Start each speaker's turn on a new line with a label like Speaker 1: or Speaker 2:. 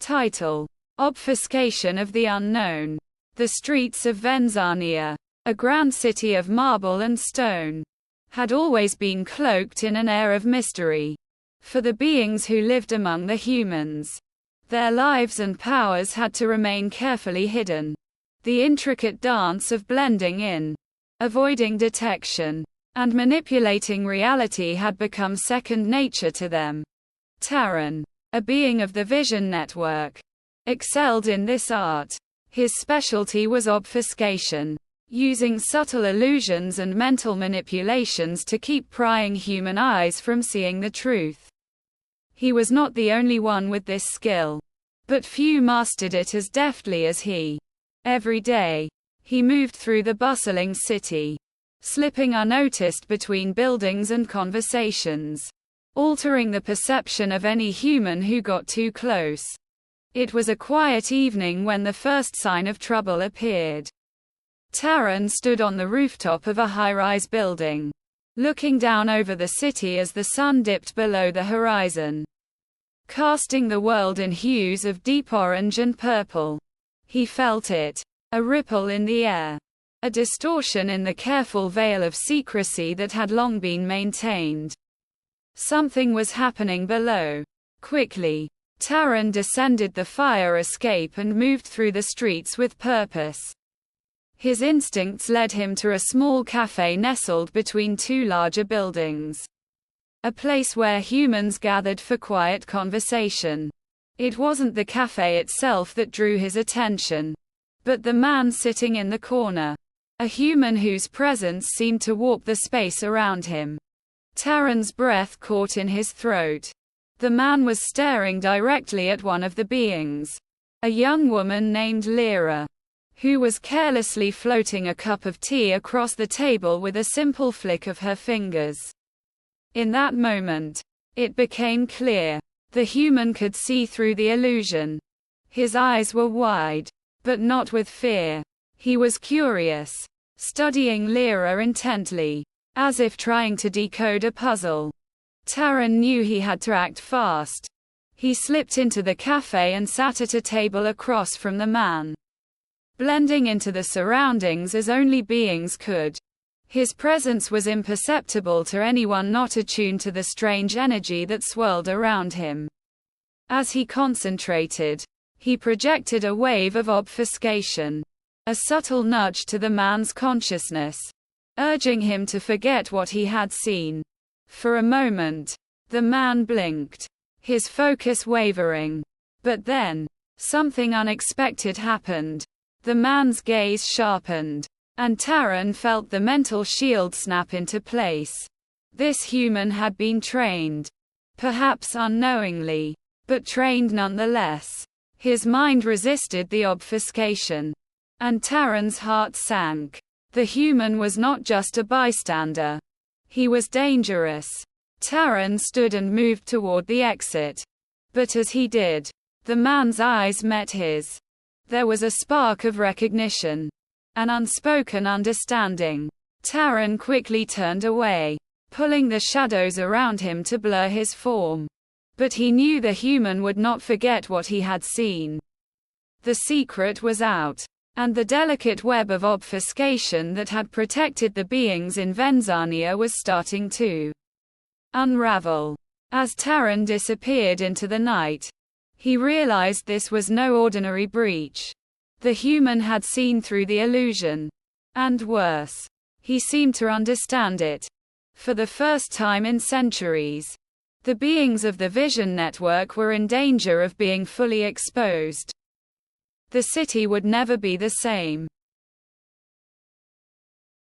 Speaker 1: Title: Obfuscation of the Unknown. The streets of Venzania, a grand city of marble and stone, had always been cloaked in an air of mystery. For the beings who lived among the humans, their lives and powers had to remain carefully hidden. The intricate dance of blending in, avoiding detection, and manipulating reality had become second nature to them. Taren, a being of the Vision Network, excelled in this art. His specialty was obfuscation, using subtle illusions and mental manipulations to keep prying human eyes from seeing the truth. He was not the only one with this skill, but few mastered it as deftly as he. Every day, he moved through the bustling city, slipping unnoticed between buildings and conversations, altering the perception of any human who got too close. It was a quiet evening when the first sign of trouble appeared. Taren stood on the rooftop of a high-rise building, looking down over the city as the sun dipped below the horizon, casting the world in hues of deep orange and purple. He felt it, a ripple in the air, a distortion in the careful veil of secrecy that had long been maintained. Something was happening below. Quickly, Taren descended the fire escape and moved through the streets with purpose. His instincts led him to a small cafe nestled between two larger buildings, a place where humans gathered for quiet conversation. It wasn't the cafe itself that drew his attention, but the man sitting in the corner, a human whose presence seemed to warp the space around him. Taren's breath caught in his throat. The man was staring directly at one of the beings, a young woman named Lyra, who was carelessly floating a cup of tea across the table with a simple flick of her fingers. In that moment, it became clear. The human could see through the illusion. His eyes were wide, but not with fear. He was curious, studying Lyra intently, as if trying to decode a puzzle. Taren knew he had to act fast. He slipped into the cafe and sat at a table across from the man, blending into the surroundings as only beings could. His presence was imperceptible to anyone not attuned to the strange energy that swirled around him. As he concentrated, he projected a wave of obfuscation, a subtle nudge to the man's consciousness, urging him to forget what he had seen. For a moment, the man blinked, his focus wavering. But then, something unexpected happened. The man's gaze sharpened, and Taren felt the mental shield snap into place. This human had been trained, perhaps unknowingly, but trained nonetheless. His mind resisted the obfuscation, and Taren's heart sank. The human was not just a bystander. He was dangerous. Taren stood and moved toward the exit. But as he did, the man's eyes met his. There was a spark of recognition, an unspoken understanding. Taren quickly turned away, pulling the shadows around him to blur his form. But he knew the human would not forget what he had seen. The secret was out, and the delicate web of obfuscation that had protected the beings in Venzania was starting to unravel. As Taren disappeared into the night, he realized this was no ordinary breach. The human had seen through the illusion. And worse, he seemed to understand it. For the first time in centuries, the beings of the Vision Network were in danger of being fully exposed. The city would never be the same.